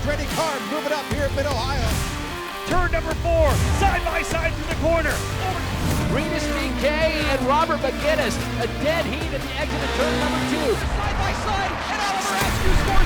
ready cars moving up here at Mid-Ohio. Turn number 4, side by side through the corner. Regis VK and Robert McGinnis, a dead heat at the exit of turn number 2. Side by side, and Oliver Askew scores.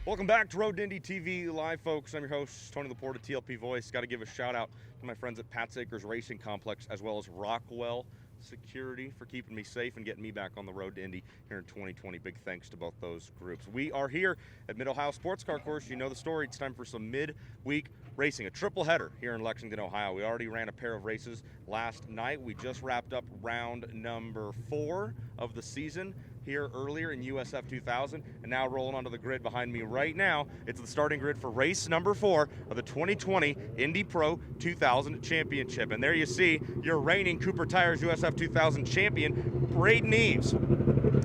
Welcome back to Road to Indy TV Live, folks. I'm your host, Tony Laporta, TLP Voice. Got to give a shout out to my friends at Pat's Acres Racing Complex, as well as Rockwell Security for keeping me safe and getting me back on the road to Indy here in 2020. Big thanks to both those groups. We are here at Mid-Ohio Sports Car Course. You know the story. It's time for some mid-week racing, a triple header here in Lexington, Ohio. We already ran a pair of races last night. We just wrapped up round number 4 of the season here earlier in USF 2000, and now rolling onto the grid behind me right now. It's the starting grid for race number 4 of the 2020 Indy Pro 2000 Championship. And there you see your reigning Cooper Tires USF 2000 champion, Braden Eves.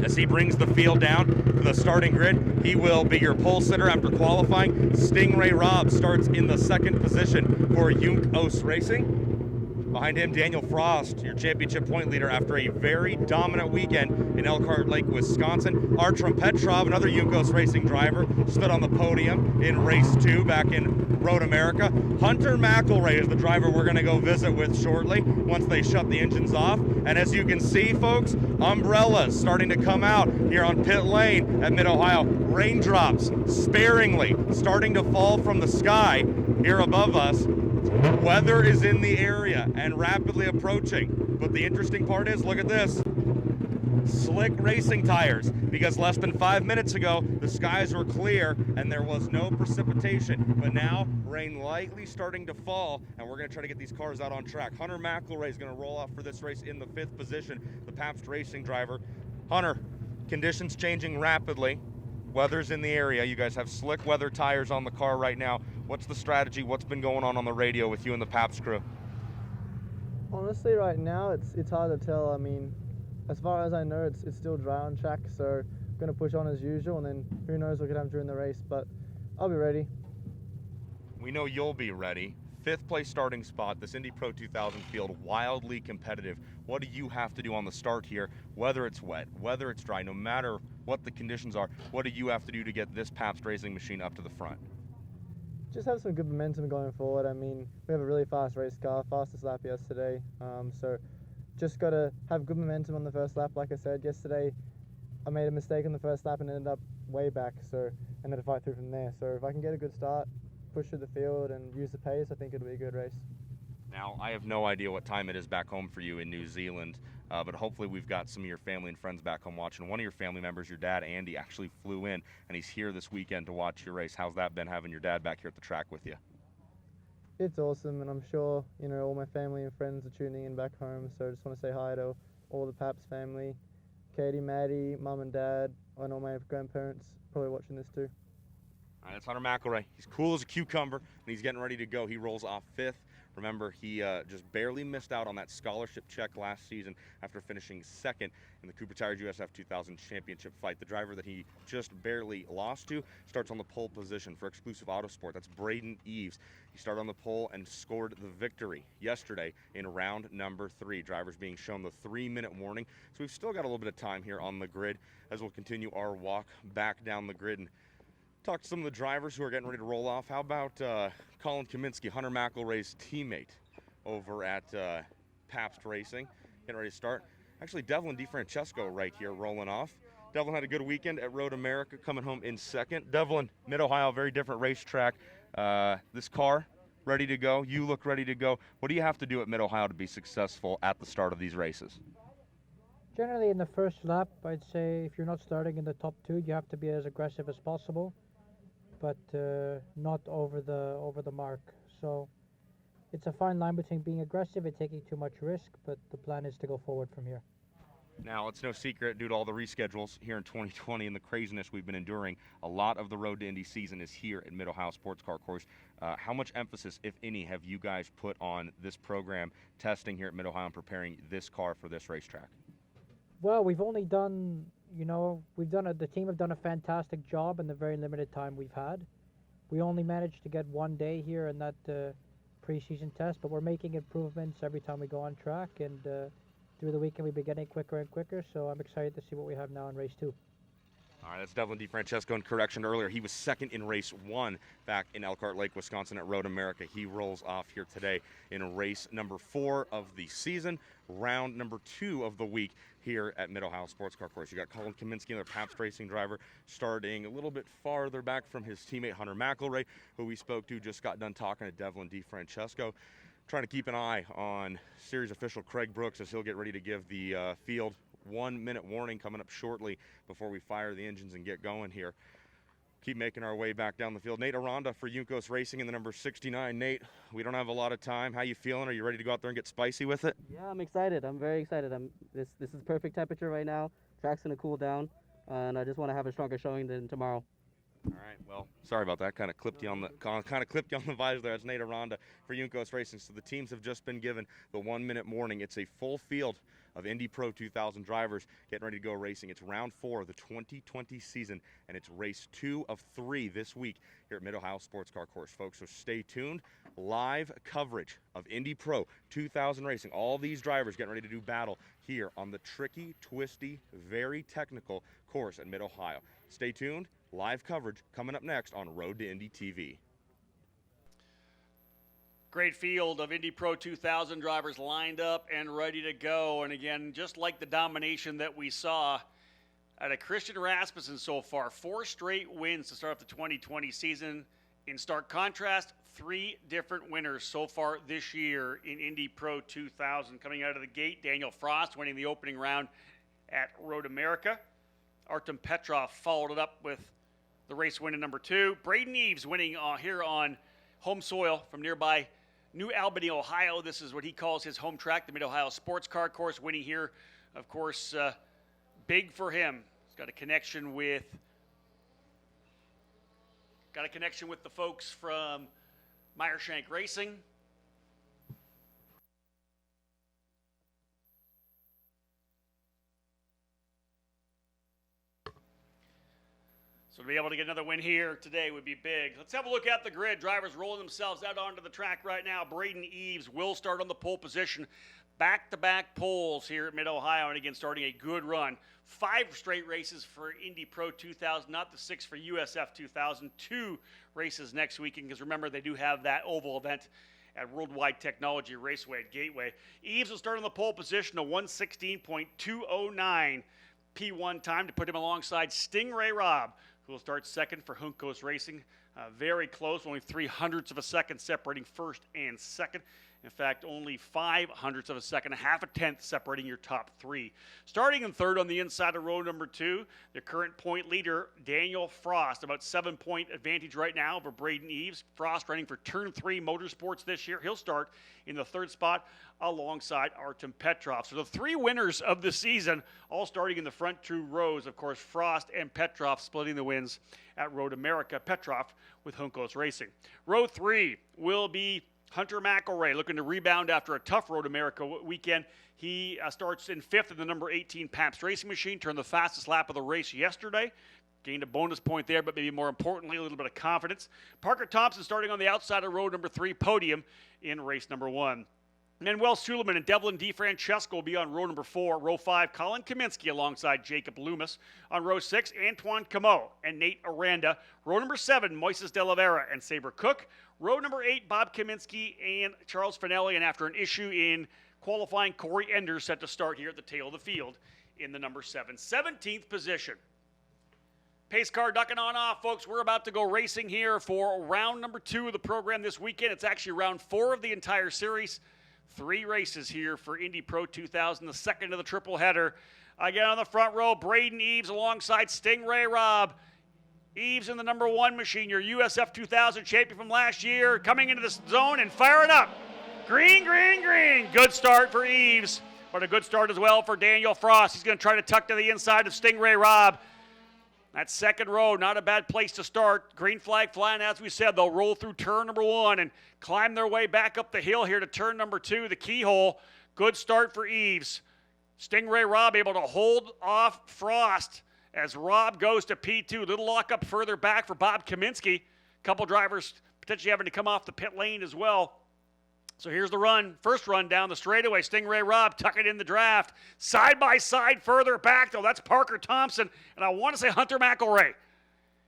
As he brings the field down to the starting grid, he will be your pole sitter after qualifying. Stingray Robb starts in the 2nd position for Junkos Racing. Behind him, Daniel Frost, your championship point leader after a very dominant weekend in Elkhart Lake, Wisconsin. Artrum Petrov, another Junkos Racing driver, stood on the podium in race 2 back in Road America. Hunter McElray is the driver we're going to go visit with shortly once they shut the engines off. And as you can see, folks, umbrellas starting to come out here on pit lane at Mid-Ohio. Raindrops sparingly starting to fall from the sky here above us. Weather is in the area and rapidly approaching, but the interesting part is, look at this, slick racing tires, because less than 5 minutes ago the skies were clear and there was no precipitation, but now rain lightly starting to fall, and we're going to try to get these cars out on track. Hunter McElray is going to roll off for this race in the 5th position, the Pabst Racing driver. Hunter, conditions changing rapidly. Weather's in the area. You guys have slick weather tires on the car right now. What's the strategy? What's been going on the radio with you and the Pabst crew? Honestly, right now, it's hard to tell. I mean, as far as I know, it's still dry on track, so I'm going to push on as usual, and then who knows what could happen during the race, but I'll be ready. We know you'll be ready. 5th place starting spot, this Indy Pro 2000 field, wildly competitive. What do you have to do on the start here, whether it's wet, whether it's dry, no matter what the conditions are, what do you have to do to get this Pabst Racing machine up to the front? Just have some good momentum going forward. I mean, we have a really fast race car, fastest lap yesterday, so just got to have good momentum on the first lap. Like I said, yesterday I made a mistake on the first lap and ended up way back, so I had to fight through from there. So if I can get a good start, push through the field and use the pace, I think it'll be a good race. Now, I have no idea what time it is back home for you in New Zealand, but hopefully we've got some of your family and friends back home watching. One of your family members, your dad, Andy, actually flew in, and he's here this weekend to watch your race. How's that been, having your dad back here at the track with you? It's awesome, and I'm sure, you know, all my family and friends are tuning in back home, so I just want to say hi to all the Pabst family, Katie, Maddie, mum and dad, and all my grandparents probably watching this too. All right, that's Hunter McElray. He's cool as a cucumber, and he's getting ready to go. He rolls off 5th. Remember, he just barely missed out on that scholarship check last season after finishing 2nd in the Cooper Tires USF 2000 Championship fight. The driver that he just barely lost to starts on the pole position for Exclusive Autosport. That's Braden Eves. He started on the pole and scored the victory yesterday in round number 3. Drivers being shown the 3-minute warning. So we've still got a little bit of time here on the grid as we'll continue our walk back down the grid and talk to some of the drivers who are getting ready to roll off. How about Colin Kaminsky, Hunter McElray's teammate over at Pabst Racing, getting ready to start. Actually, Devlin DeFrancesco right here rolling off. Devlin had a good weekend at Road America, coming home in 2nd. Devlin, Mid-Ohio, very different racetrack. This car, ready to go. You look ready to go. What do you have to do at Mid-Ohio to be successful at the start of these races? Generally, in the first lap, I'd say if you're not starting in the top 2, you have to be as aggressive as possible, but not over the mark. So it's a fine line between being aggressive and taking too much risk, but the plan is to go forward from here. Now, it's no secret, due to all the reschedules here in 2020 and the craziness we've been enduring, a lot of the Road to Indy season is here at Mid-Ohio Sports Car Course. How much emphasis, if any, have you guys put on this program, testing here at Mid-Ohio and preparing this car for this racetrack? Well, we've only done, the team have done a fantastic job in the very limited time we've had. We only managed to get 1 day here in that preseason test, but we're making improvements every time we go on track, and through the weekend, we've been getting quicker and quicker. So I'm excited to see what we have now in race 2. All right, that's Devlin DeFrancesco. In correction earlier, he was second in race 1 back in Elkhart Lake, Wisconsin at Road America. He rolls off here today in race number 4 of the season, round number 2 of the week here at Mid-Ohio Sports Car Course. You got Colin Kaminsky, another Pabst Racing driver, starting a little bit farther back from his teammate Hunter McElroy, who we spoke to, just got done talking to Devlin DeFrancesco. Trying to keep an eye on series official Craig Brooks as he'll get ready to give the field 1-minute warning coming up shortly before we fire the engines and get going here. Keep making our way back down the field. Nate Aranda for Juncos Racing in the number 69. Nate, we don't have a lot of time. How you feeling? Are you ready to go out there and get spicy with it? Yeah, I'm excited. I'm very excited. This is perfect temperature right now. Track's gonna cool down, and I just want to have a stronger showing than tomorrow. All right, well, sorry about that. Kind of clipped you on the visor there. That's Nate Aranda for Juncos Racing. So the teams have just been given the 1-minute warning. It's a full field of Indy Pro 2000 drivers getting ready to go racing. It's round 4 of the 2020 season, and it's race 2 of 3 this week here at Mid-Ohio Sports Car Course, folks. So stay tuned. Live coverage of Indy Pro 2000 racing. All these drivers getting ready to do battle here on the tricky, twisty, very technical course at Mid-Ohio. Stay tuned. Live coverage coming up next on Road to Indy TV. Great field of Indy Pro 2000 drivers lined up and ready to go. And again, just like the domination that we saw out of Christian Rasmussen so far, 4 straight wins to start off the 2020 season. In stark contrast, 3 different winners so far this year in Indy Pro 2000. Coming out of the gate, Daniel Frost winning the opening round at Road America. Artem Petrov followed it up with the race win in number 2. Braden Eves winning here on home soil from nearby New Albany, Ohio. This is what he calls his home track, the Mid-Ohio Sports Car Course. Winning here, of course, big for him. He's got a connection with the folks from Meyershank Racing. So to be able to get another win here today would be big. Let's have a look at the grid. Drivers rolling themselves out onto the track right now. Braden Eves will start on the pole position. Back-to-back poles here at Mid-Ohio, and again, starting a good run. 5 straight races for Indy Pro 2000, not the 6 for USF 2000. 2 races next weekend, because remember, they do have that oval event at Worldwide Technology Raceway at Gateway. Eves will start on the pole position, a 1:16.209 P1 time to put him alongside Stingray Robb, who will start second for Juncos Racing. Very close, only 0.03 of a second separating first and second. In fact, only 0.05 of a second, a half a tenth separating your top 3. Starting in third on the inside of row number 2, the current point leader, Daniel Frost, about 7-point advantage right now over Braden Eves. Frost running for Turn 3 Motorsports this year. He'll start in the third spot alongside Artem Petrov. So the 3 winners of the season all starting in the front 2 rows. Of course, Frost and Petrov splitting the wins at Road America. Petrov with Juncos Racing. Row 3 will be Hunter McElroy looking to rebound after a tough Road America weekend. He starts in 5th in the number 18 Pabst Racing Machine, turned the fastest lap of the race yesterday. Gained a bonus point there, but maybe more importantly, a little bit of confidence. Parker Thompson starting on the outside of row number 3, Podium, in race number 1. Manuel Suleiman and Devlin DeFrancesco will be on row number 4. Row 5, Colin Kaminsky alongside Jacob Loomis. On row 6, Antoine Camo and Nate Aranda. Row number 7, Moises De La Vera and Saber Cook. Row number 8, Bob Kaminsky and Charles Finelli. And after an issue in qualifying, Corey Enders set to start here at the tail of the field in the number 7. 17th position. Pace car ducking on off, folks. We're about to go racing here for round number 2 of the program this weekend. It's actually round 4 of the entire series. 3 races here for Indy Pro 2000, the second of the triple header. Again on the front row, Braden Eves alongside Stingray Robb. Eves in the number 1 machine, your USF 2000 champion from last year, coming into the zone and firing up. Green, green, green. Good start for Eves, but a good start as well for Daniel Frost. He's going to try to tuck to the inside of Stingray Robb. That second row, not a bad place to start. Green flag flying, as we said. They'll roll through turn number 1 and climb their way back up the hill here to turn number 2, the keyhole. Good start for Eves. Stingray Robb able to hold off Frost as Robb goes to P2. Little lockup further back for Bob Kaminsky. Couple drivers potentially having to come off the pit lane as well. So here's the run. First run down the straightaway. Stingray Rob tucking in the draft. Side by side further back, though. That's Parker Thompson. And I want to say Hunter McElroy.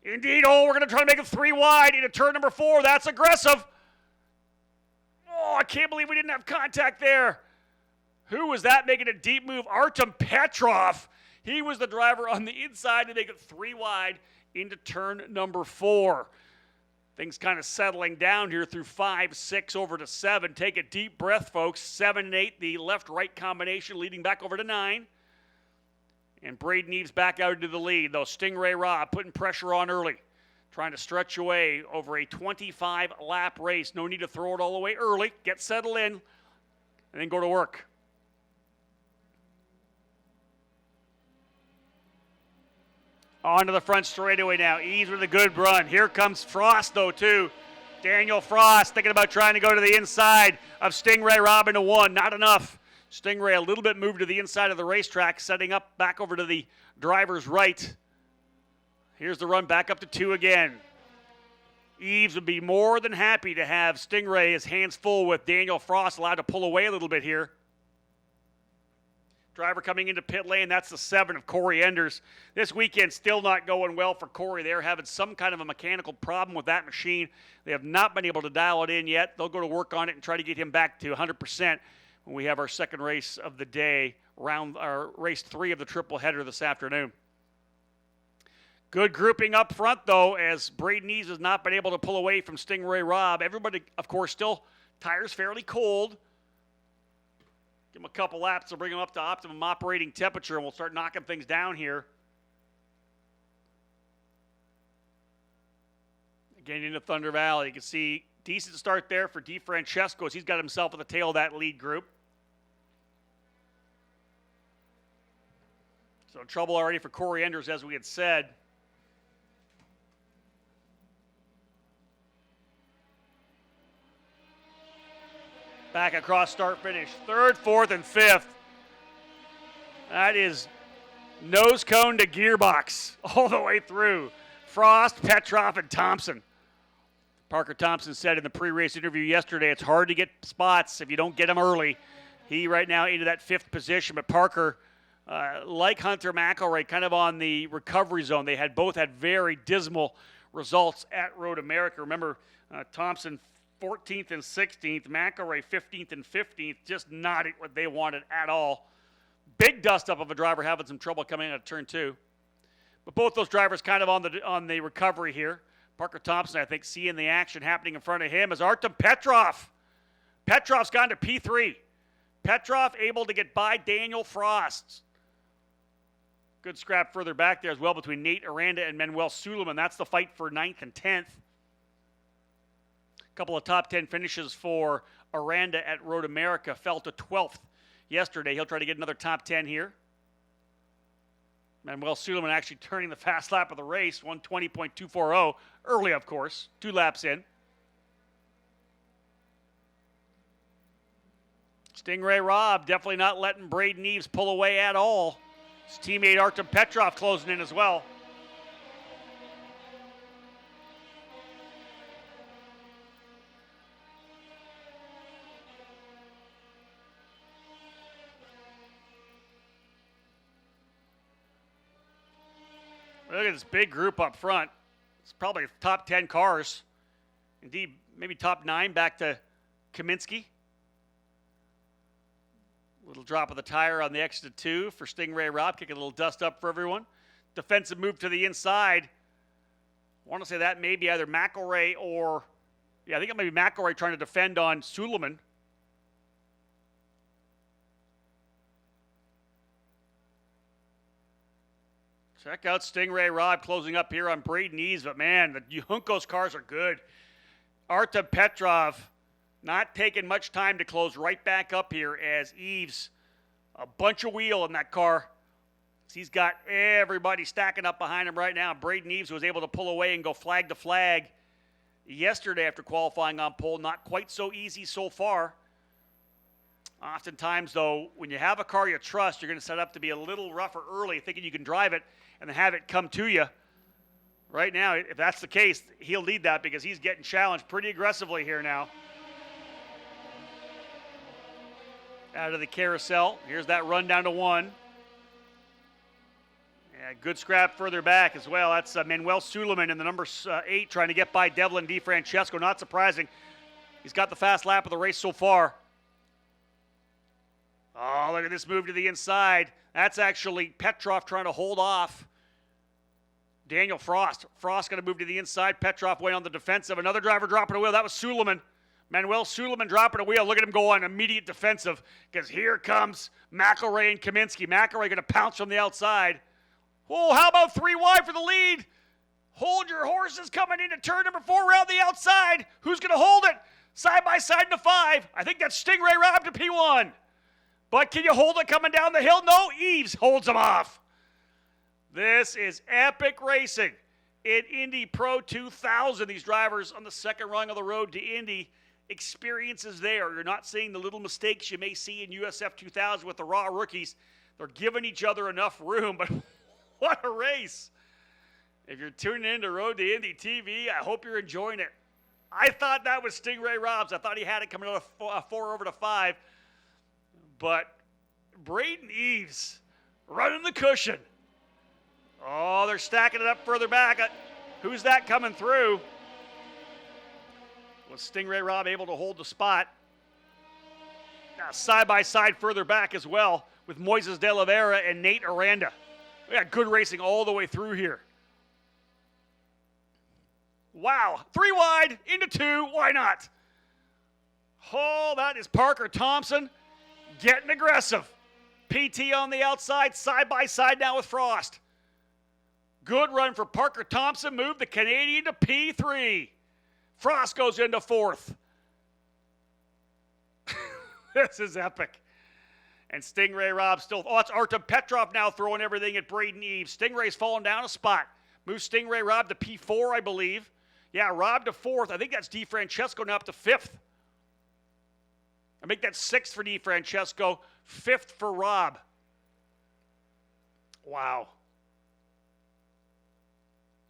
Indeed, we're going to try to make it 3 wide into turn number 4. That's aggressive. Oh, I can't believe we didn't have contact there. Who was that making a deep move? Artem Petrov. He was the driver on the inside to make it 3 wide into turn number 4. Things kind of settling down here through 5, 6 over to 7. Take a deep breath, folks. 7 and 8, the left-right combination leading back over to 9. And Braden Eves back out into the lead, though. Stingray Rob putting pressure on early, trying to stretch away over a 25-lap race. No need to throw it all the way early. Get settled in, and then go to work. On to the front straightaway now. Eves with a good run. Here comes Frost, though, too. Daniel Frost thinking about trying to go to the inside of Stingray Rob into 1. Not enough. Stingray a little bit moved to the inside of the racetrack, setting up back over to the driver's right. Here's the run back up to 2 again. Eves would be more than happy to have Stingray his hands full with Daniel Frost allowed to pull away a little bit here. Driver coming into pit lane, that's the 7 of Corey Enders. This weekend still not going well for Corey. They're having some kind of a mechanical problem with that machine. They have not been able to dial it in yet. They'll go to work on it and try to get him back to 100% when we have our second race of the day, race 3 of the triple header this afternoon. Good grouping up front, though, as Braden Eves has not been able to pull away from Stingray Rob. Everybody, of course, still tires fairly cold. Give them a couple laps to bring them up to optimum operating temperature, and we'll start knocking things down here. Again, into Thunder Valley. You can see decent start there for DeFrancesco as he's got himself at the tail of that lead group. So trouble already for Corey Enders, as we had said. Back across start finish. 3rd, 4th, and 5th. That is nose cone to gearbox all the way through. Frost, Petrov, and Thompson. Parker Thompson said in the pre-race interview yesterday, it's hard to get spots if you don't get them early. He right now into that 5th position, but Parker, like Hunter McElroy, kind of on the recovery zone. They both had very dismal results at Road America. Remember, Thompson 14th and 16th, McElroy 15th and 15th, just not what they wanted at all. Big dust up of a driver having some trouble coming out of turn 2. But both those drivers kind of on the recovery here. Parker Thompson, I think, seeing the action happening in front of him is Artem Petrov. Petrov's gone to P3. Petrov able to get by Daniel Frost. Good scrap further back there as well between Nate Aranda and Manuel Suleiman. That's the fight for 9th and 10th. Couple of top 10 finishes for Aranda at Road America. Fell to 12th yesterday. He'll try to get another top 10 here. Manuel Suleiman actually turning the fast lap of the race, 1:20.240, early, of course, 2 laps in. Stingray Rob definitely not letting Braden Eves pull away at all. His teammate Artem Petrov closing in as well. Look at this big group up front. It's probably top 10 cars. Indeed, maybe top 9 back to Kaminsky. Little drop of the tire on the exit 2 for Stingray Rob, kicking a little dust up for everyone. Defensive move to the inside. I want to say that may be either McElroy or, I think it might be McElroy trying to defend on Suleiman. Check out Stingray Rob closing up here on Braden Eves, but man, the Juncos cars are good. Artem Petrov not taking much time to close right back up here as Eves, a bunch of wheel in that car. He's got everybody stacking up behind him right now. Braden Eves was able to pull away and go flag to flag yesterday after qualifying on pole. Not quite so easy so far. Oftentimes, though, when you have a car you trust, you're going to set up to be a little rougher early, thinking you can drive it and have it come to you. Right now, if that's the case, he'll lead that because he's getting challenged pretty aggressively here now. out of the carousel. Here's that run down to 1. Yeah, good scrap further back as well. That's Manuel Suleiman in the number 8 trying to get by Devlin DiFrancesco. Not surprising. He's got the fast lap of the race so far. Oh, look at this move to the inside. That's actually Petrov trying to hold off Daniel Frost. Frost going to move to the inside. Petrov way on the defensive. Another driver dropping a wheel. That was Suleiman. Manuel Suleiman dropping a wheel. Look at him go on immediate defensive because here comes McElroy and Kaminsky. McElroy going to pounce from the outside. Oh, how about 3 wide for the lead? Hold your horses coming into turn number 4 around the outside. Who's going to hold it? Side by side in the 5. I think that's Stingray Rob to P1. But can you hold it coming down the hill? No, Eves holds him off. This is epic racing in Indy Pro 2000. These drivers on the second rung of the road to Indy. Experiences there. You're not seeing the little mistakes you may see in USF 2000 with the raw rookies. They're giving each other enough room, but what a race. If you're tuning in to Road to Indy TV, I hope you're enjoying it. I thought that was Stingray Robs. I thought he had it coming out of 4 over to 5. But Braden Eves running the cushion. Oh, they're stacking it up further back. Who's that coming through? Was Stingray Rob able to hold the spot? Now, side by side further back as well with Moises de Oliveira and Nate Aranda. We got good racing all the way through here. Wow, 3 wide into 2. Why not? Oh, that is Parker Thompson getting aggressive. PT on the outside, side by side now with Frost. Good run for Parker Thompson. Moved the Canadian to P3. Frost goes into 4th. This is epic. And Stingray Rob still. Oh, it's Artem Petrov now throwing everything at Braden Eves. Stingray's falling down a spot. Moves Stingray Rob to P4, I believe. Yeah, Rob to 4th. I think that's DiFrancesco now up to 5th. I think that's 6th for DiFrancesco, 5th for Rob. Wow.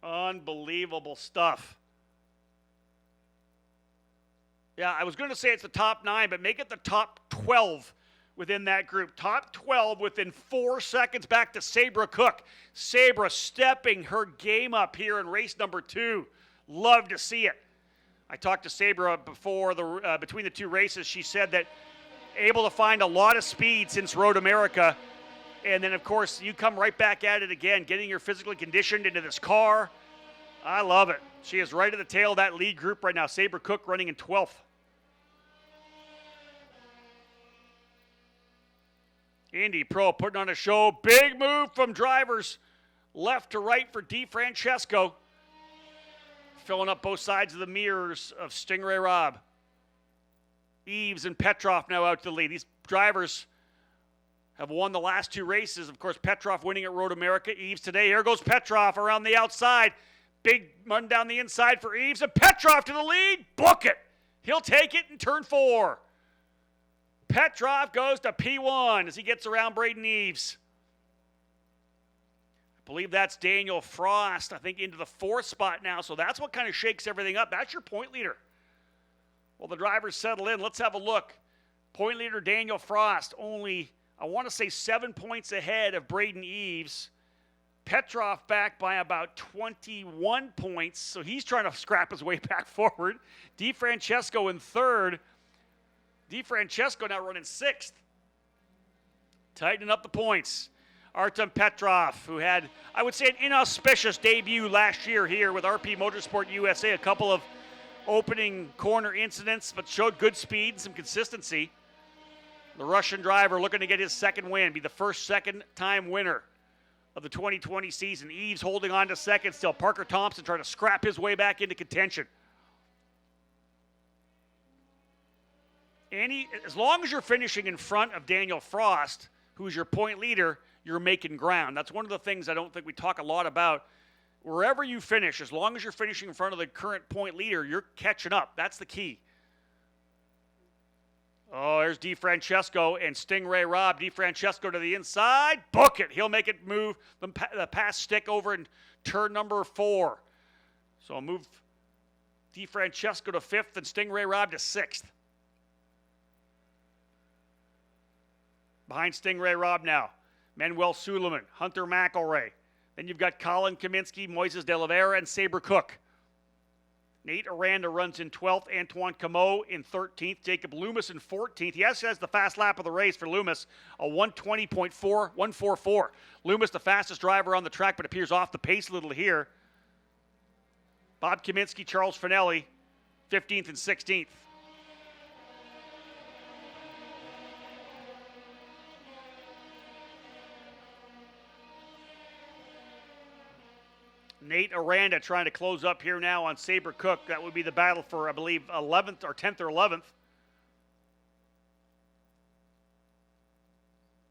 Unbelievable stuff. Yeah, I was going to say it's the top 9, but make it the top 12 within that group. Top 12 within 4 seconds back to Sabra Cook. Sabra stepping her game up here in race number 2. Love to see it. I talked to Sabra before between the 2 races. She said that able to find a lot of speed since Road America. And then, of course, you come right back at it again, getting her physically conditioned into this car. I love it. She is right at the tail of that lead group right now. Sabra Cook running in 12th. Indy Pro putting on a show. Big move from drivers left to right for DiFrancesco. Filling up both sides of the mirrors of Stingray Rob. Eves and Petrov now out to the lead. These drivers have won the last 2 races. Of course, Petrov winning at Road America. Eves today. Here goes Petrov around the outside. Big run down the inside for Eves. And Petrov to the lead. Book it. He'll take it in turn 4. Petrov goes to P1 as he gets around Braden Eves. I believe that's Daniel Frost, I think, into the 4th spot now. So that's what kind of shakes everything up. That's your point leader. Well, the drivers settle in. Let's have a look. Point leader Daniel Frost, only, I want to say, 7 points ahead of Braden Eves. Petrov back by about 21 points, so he's trying to scrap his way back forward. DiFrancesco in 3rd. DiFrancesco now running 6th. Tightening up the points. Artem Petrov, who had, I would say, an inauspicious debut last year here with RP Motorsport USA. A couple of opening corner incidents, but showed good speed and some consistency. The Russian driver looking to get his 2nd win, be the first second-time winner of the 2020 season. Eves holding on to 2nd still. Parker Thompson trying to scrap his way back into contention. As long as you're finishing in front of Daniel Frost, who's your point leader, you're making ground. That's one of the things I don't think we talk a lot about. Wherever you finish, as long as you're finishing in front of the current point leader, you're catching up. That's the key. Oh, there's DiFrancesco and Stingray Rob. DiFrancesco to the inside. Book it. He'll make it move the pass stick over in turn number 4. So I'll move DiFrancesco to 5th and Stingray Rob to 6th. Behind Stingray Robb now. Manuel Suleiman, Hunter McElray. Then you've got Colin Kaminsky, Moises de Oliveira, and Sabre Cook. Nate Aranda runs in 12th. Antoine Camo in 13th. Jacob Loomis in 14th. He actually has the fast lap of the race for Loomis, a 1:20.144. Loomis, the fastest driver on the track, but appears off the pace a little here. Bob Kaminsky, Charles Finelli, 15th and 16th. Nate Aranda trying to close up here now on Sabre Cook. That would be the battle for, I believe, 11th or 10th or 11th.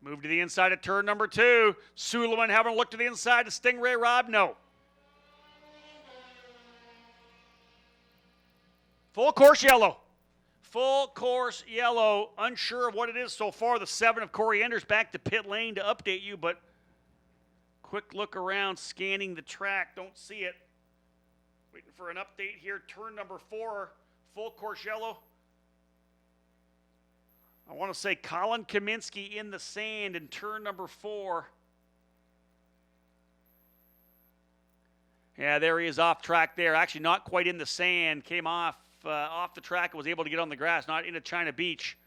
Move to the inside of turn number 2. Suleiman having a look to the inside to Stingray Robb. No. Full course yellow. Full course yellow. Unsure of what it is so far. The 7 of Corey Enders back to pit lane to update you, but quick look around, scanning the track. Don't see it. Waiting for an update here. Turn number 4, full course yellow. I want to say Colin Kaminsky in the sand in turn number 4. Yeah, there he is off track there. Actually not quite in the sand. Came off the track and was able to get on the grass, not into China Beach.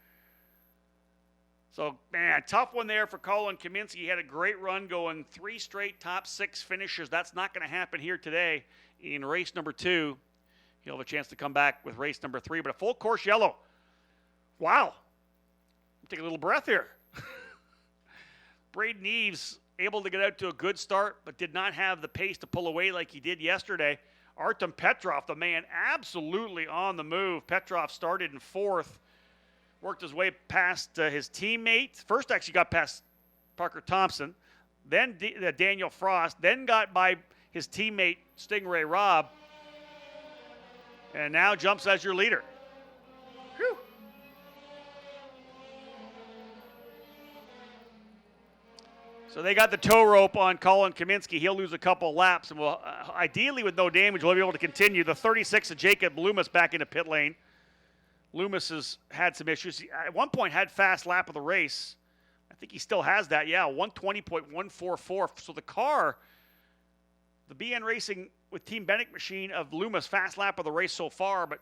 So, man, tough one there for Colin Kaminsky. He had a great run going 3 straight top 6 finishes. That's not going to happen here today in race number 2. He'll have a chance to come back with race number 3, but a full course yellow. Wow. Take a little breath here. Braden Eves able to get out to a good start, but did not have the pace to pull away like he did yesterday. Artem Petrov, the man, absolutely on the move. Petrov started in 4th. Worked his way past his teammate. First actually got past Parker Thompson. Then Daniel Frost. Then got by his teammate Stingray Robb. And now jumps as your leader. Whew. So they got the tow rope on Colin Kaminsky. He'll lose a couple laps. And will ideally with no damage, we'll be able to continue. The 36 of Jacob Loomis back into pit lane. Loomis has had some issues. He, at one point, had fast lap of the race. I think he still has that. Yeah, 1:20.144. So the car, the BN Racing with Team Bennett machine of Loomis, fast lap of the race so far, but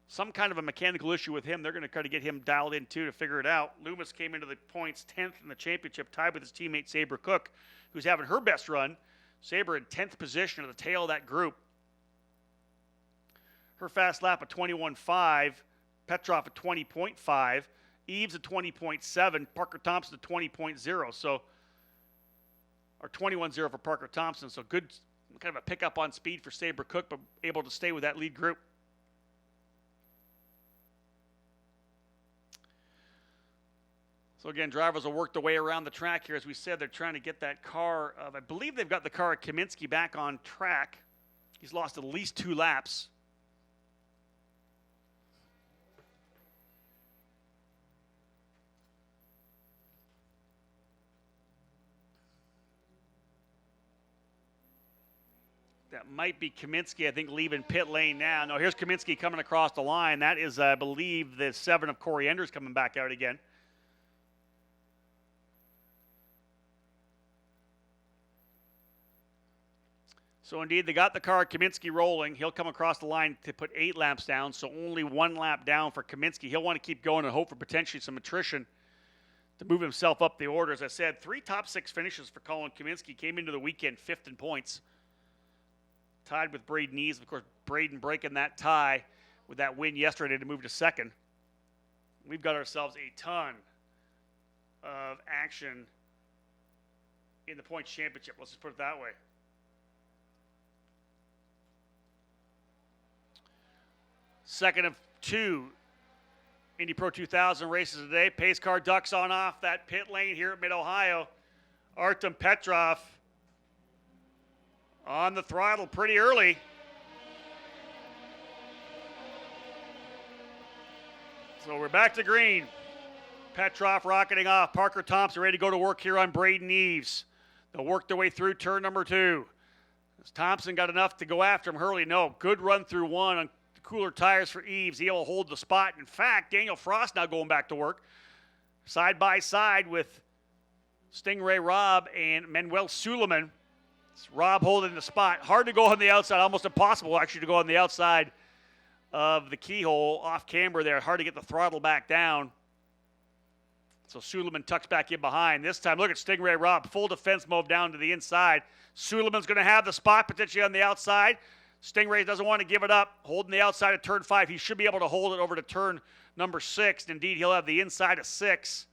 some kind of a mechanical issue with him. They're going to try to get him dialed in, too, to figure it out. Loomis came into the points 10th in the championship, tied with his teammate Sabre Cook, who's having her best run. Sabre in 10th position at the tail of that group. Her fast lap of 21.5. Petrov at 20.5, Eves at 20.7, Parker Thompson at 20.0. So, or 21.0 for Parker Thompson. So good, kind of a pickup on speed for Sabre Cook, but able to stay with that lead group. So again, drivers will work their way around the track here. As we said, they're trying to get that car. I believe they've got the car of Kaminsky back on track. He's lost at least 2 laps. That might be Kaminsky, I think, leaving pit lane now. No, here's Kaminsky coming across the line. That is, I believe, the 7 of Corey Enders coming back out again. So, indeed, they got the car Kaminsky rolling. He'll come across the line to put 8 laps down, so only 1 lap down for Kaminsky. He'll want to keep going and hope for potentially some attrition to move himself up the order. As I said, 3 top 6 finishes for Colin Kaminsky. Came into the weekend 5th in points. Tied with Braden Eves. Of course, Braden breaking that tie with that win yesterday to move to 2nd. We've got ourselves a ton of action in the points championship. Let's just put it that way. Second of 2 Indy Pro 2000 races today. Pace car ducks on off that pit lane here at Mid-Ohio. Artem Petrov on the throttle pretty early. So we're back to green. Petrov rocketing off. Parker Thompson ready to go to work here on Braden Eves. They'll work their way through turn number 2. Has Thompson got enough to go after him early? No. Good run through 1 on cooler tires for Eves. He'll hold the spot. In fact, Daniel Frost now going back to work. side by side with Stingray Robb and Manuel Suleiman. It's Robb holding the spot. Hard to go on the outside, almost impossible actually to go on the outside of the keyhole off camber there. Hard to get the throttle back down. So Suleiman tucks back in behind. This time, look at Stingray Robb, full defense move down to the inside. Suleiman's going to have the spot potentially on the outside. Stingray doesn't want to give it up, holding the outside of turn 5. He should be able to hold it over to turn number 6. Indeed, he'll have the inside of 6.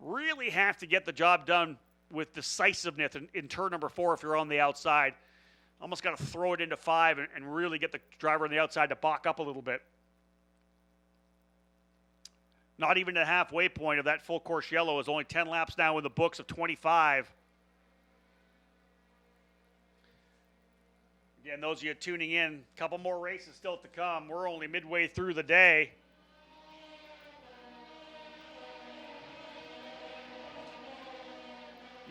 Really have to get the job done with decisiveness in turn number 4 if you're on the outside. Almost got to throw it into 5 and really get the driver on the outside to balk up a little bit. Not even the halfway point of that full course yellow is only 10 laps now in the books of 25. Again, those of you tuning in, a couple more races still to come. We're only midway through the day.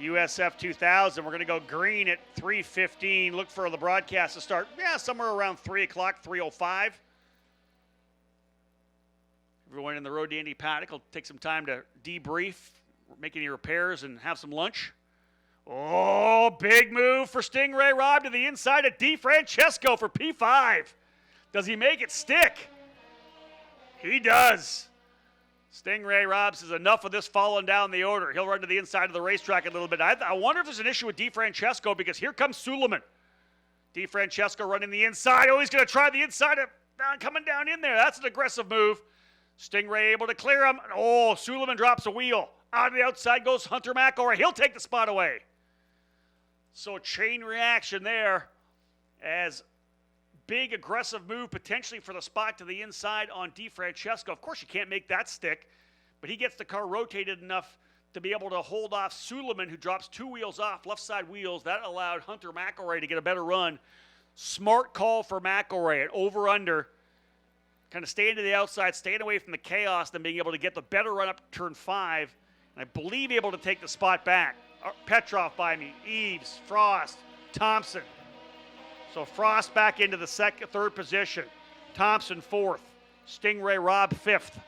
USF 2000, we're going to go green at 3:15. Look for the broadcast to start, somewhere around 3 o'clock, 3:05. Everyone in the Road to Indy paddock will take some time to debrief, make any repairs, and have some lunch. Oh, big move for Stingray Robb to the inside of DeFrancesco for P5. Does he make it stick? He does. Stingray Robb says enough of this falling down the order. He'll run to the inside of the racetrack a little bit. I wonder if there's an issue with DeFrancesco because here comes Suleiman. DeFrancesco running the inside. Oh, he's going to try the inside of coming down in there. That's an aggressive move. Stingray able to clear him. Oh, Suleiman drops a wheel. Out of the outside goes Hunter McElroy. He'll take the spot away. So chain reaction there as big aggressive move potentially for the spot to the inside on DeFrancesco. Of course, you can't make that stick, but he gets the car rotated enough to be able to hold off Suleiman, who drops 2 wheels off, left side wheels. That allowed Hunter McElroy to get a better run. Smart call for McElroy at over-under. Kind of staying to the outside, staying away from the chaos, then being able to get the better run up turn 5. And I believe able to take the spot back. Petrov by me, Eves, Frost, Thompson. So Frost back into the third position. Thompson 4th. Stingray Robb 5th.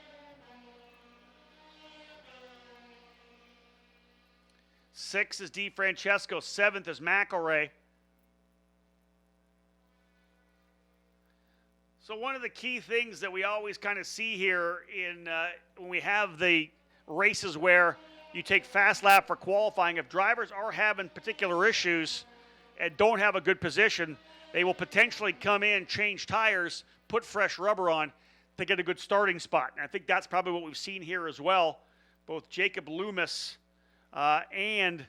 6th is DeFrancesco. 7th is McElroy. So one of the key things that we always kind of see here when we have the races where you take fast lap for qualifying, if drivers are having particular issues and don't have a good position, they will potentially come in, change tires, put fresh rubber on to get a good starting spot. And I think that's probably what we've seen here as well. Both Jacob Loomis and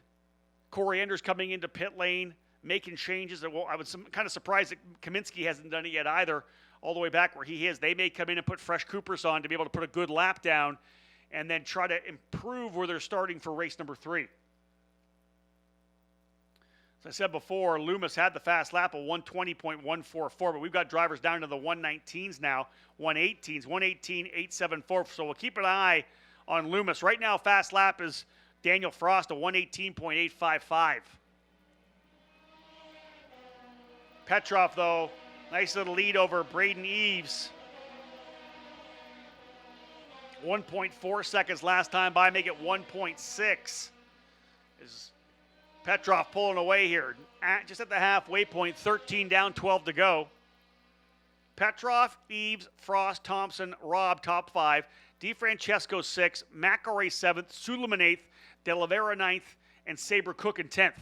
Corey Enders coming into pit lane, making changes. I was kind of surprised that Kaminsky hasn't done it yet either, all the way back where he is. They may come in and put fresh Coopers on to be able to put a good lap down and then try to improve where they're starting for race number 3. As I said before, Loomis had the fast lap of 120.144, but we've got drivers down to the 119s now, 118s, 118.874. So we'll keep an eye on Loomis. Right now, fast lap is Daniel Frost, a 118.855. Petrov, though, nice little lead over Braden Eves. 1.4 seconds last time by, make it 1.6. Is Petrov pulling away here. Just at the halfway point, 13 down, 12 to go. Petrov, Eves, Frost, Thompson, Robb, top 5. DeFrancesco 6th, McElroy 7th, Suleiman 8th, De Oliveira 9th, and Sabre Cook in 10th.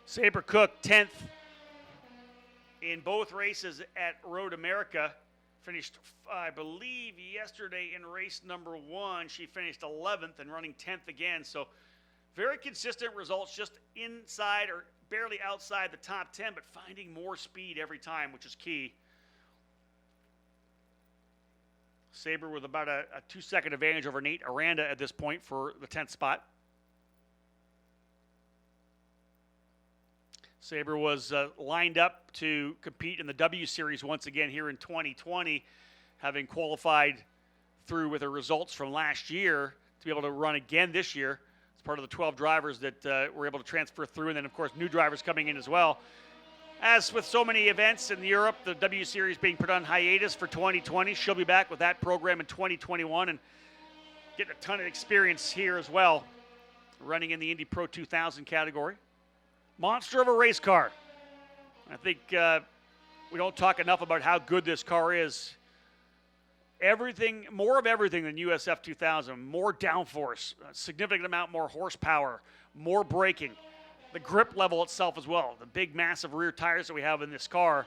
Sabre Cook 10th in both races at Road America. Finished, I believe, yesterday in race number 1. She finished 11th and running 10th again. So very consistent results, just inside or barely outside the top 10, but finding more speed every time, which is key. Sabre with about a 2-second advantage over Nate Aranda at this point for the 10th spot. Sabre was lined up to compete in the W Series once again here in 2020, having qualified through with her results from last year to be able to run again this year. It's part of the 12 drivers that were able to transfer through, and then, of course, new drivers coming in as well. As with so many events in Europe, the W Series being put on hiatus for 2020. She'll be back with that program in 2021 and getting a ton of experience here as well, running in the Indy Pro 2000 category. Monster of a race car. I think we don't talk enough about how good this car is. Everything, more of everything than USF 2000. More downforce, a significant amount more horsepower, more braking. The grip level itself as well. The big, massive rear tires that we have in this car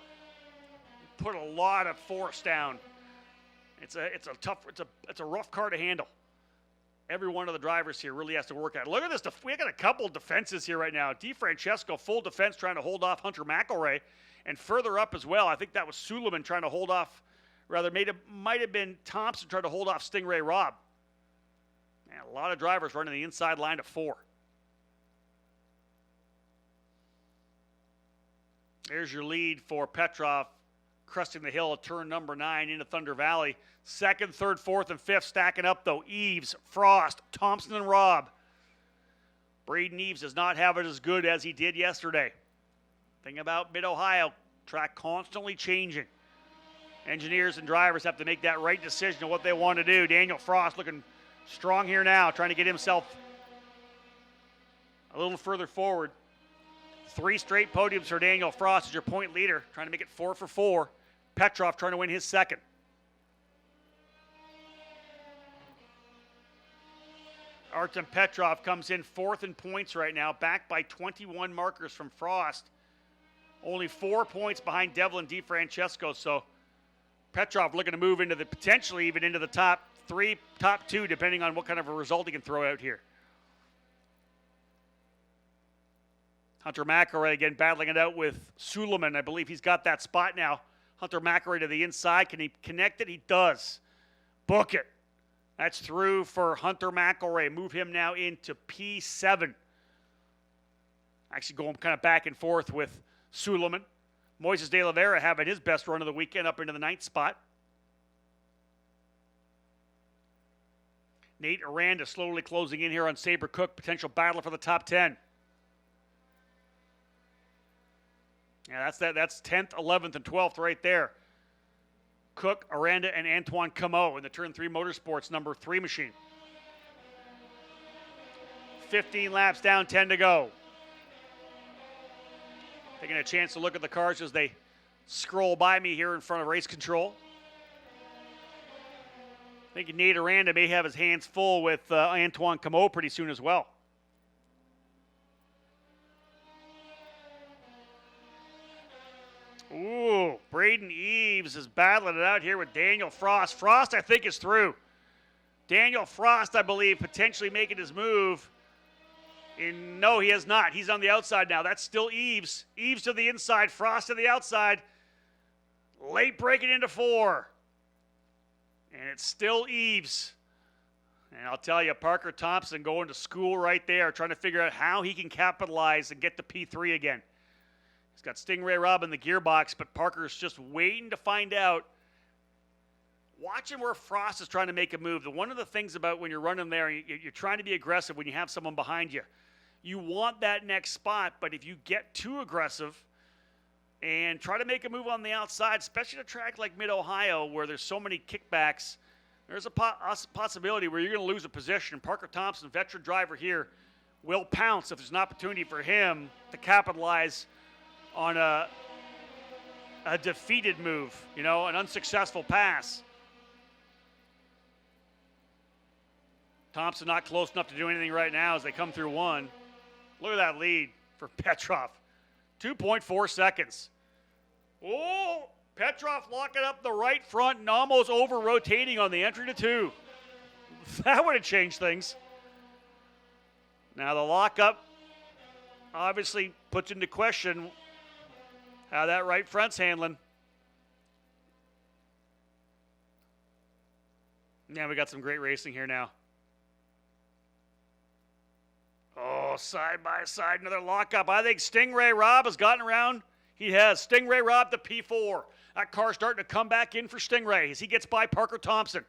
put a lot of force down. It's a rough car to handle. Every one of the drivers here really has to work at it. Look at this. We got a couple defenses here right now. DeFrancesco, full defense, trying to hold off Hunter McElroy. And further up as well, I think that was Suleiman trying to hold off, might have been Thompson trying to hold off Stingray Robb. Man, a lot of drivers running the inside line to 4. There's your lead for Petrov, cresting the hill at turn number 9 into Thunder Valley. Second, third, fourth, and fifth stacking up, though. Eves, Frost, Thompson, and Robb. Braden Eves does not have it as good as he did yesterday. Thing about Mid-Ohio, track constantly changing. Engineers and drivers have to make that right decision of what they want to do. Daniel Frost looking strong here now, trying to get himself a little further forward. 3 straight podiums for Daniel Frost as your point leader, trying to make it 4 for 4. Petrov trying to win his second. Artem Petrov comes in 4th in points right now, backed by 21 markers from Frost. Only 4 points behind Devlin DeFrancesco, so Petrov looking to move into the, potentially even into the top 3, top 2, depending on what kind of a result he can throw out here. Hunter McElroy again battling it out with Suleiman. I believe he's got that spot now. Hunter McElroy to the inside. Can he connect it? He does. Book it. That's through for Hunter McElroy. Move him now into P7. Actually going kind of back and forth with Suleiman. Moises de Oliveira having his best run of the weekend up into the 9th spot. Nate Aranda slowly closing in here on Sabre Cook. Potential battle for the top 10. Yeah, that's 10th, 11th, and 12th right there. Cook, Aranda, and Antoine Camo in the Turn 3 Motorsports number 3 machine. 15 laps down, 10 to go. Taking a chance to look at the cars as they scroll by me here in front of race control. I think Nate Aranda may have his hands full with Antoine Camo pretty soon as well. Ooh, Braden Eves is battling it out here with Daniel Frost. Frost, I think, is through. Daniel Frost, I believe, potentially making his move. No, he has not. He's on the outside now. That's still Eves. Eves to the inside, Frost to the outside. Late breaking into 4. And it's still Eves. And I'll tell you, Parker Thompson going to school right there, trying to figure out how he can capitalize and get to P3 again. He's got Stingray Robb in the gearbox, but Parker's just waiting to find out. Watching where Frost is trying to make a move. One of the things about when you're running there, you're trying to be aggressive when you have someone behind you. You want that next spot, but if you get too aggressive and try to make a move on the outside, especially at a track like Mid-Ohio where there's so many kickbacks, there's a possibility where you're going to lose a position. Parker Thompson, veteran driver here, will pounce if there's an opportunity for him to capitalize on a defeated move, an unsuccessful pass. Thompson not close enough to do anything right now as they come through 1. Look at that lead for Petrov. 2.4 seconds. Oh, Petrov locking up the right front and almost over-rotating on the entry to 2. That would have changed things. Now the lockup obviously puts into question how that right front's handling. Yeah, we got some great racing here now. Oh, side by side, another lockup. I think Stingray Robb has gotten around. He has. Stingray Robb to P4. That car's starting to come back in for Stingray as he gets by Parker Thompson.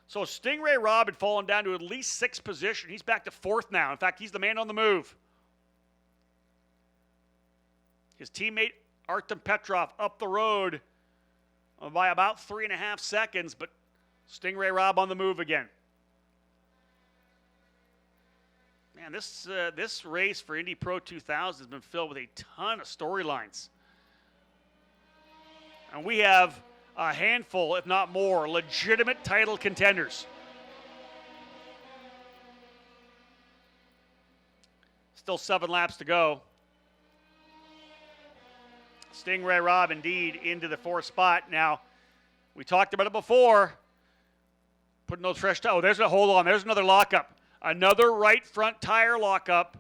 So Stingray Robb had fallen down to at least 6th position. He's back to 4th now. In fact, he's the man on the move. His teammate Artem Petrov up the road by about 3.5 seconds, but Stingray Rob on the move again. Man, this race for Indy Pro 2000 has been filled with a ton of storylines. And we have a handful, if not more, legitimate title contenders. Still 7 laps to go. Stingray Rob indeed into the 4th spot. Now, we talked about it before. Putting those fresh tires. Oh, there's another lockup. Another right front tire lockup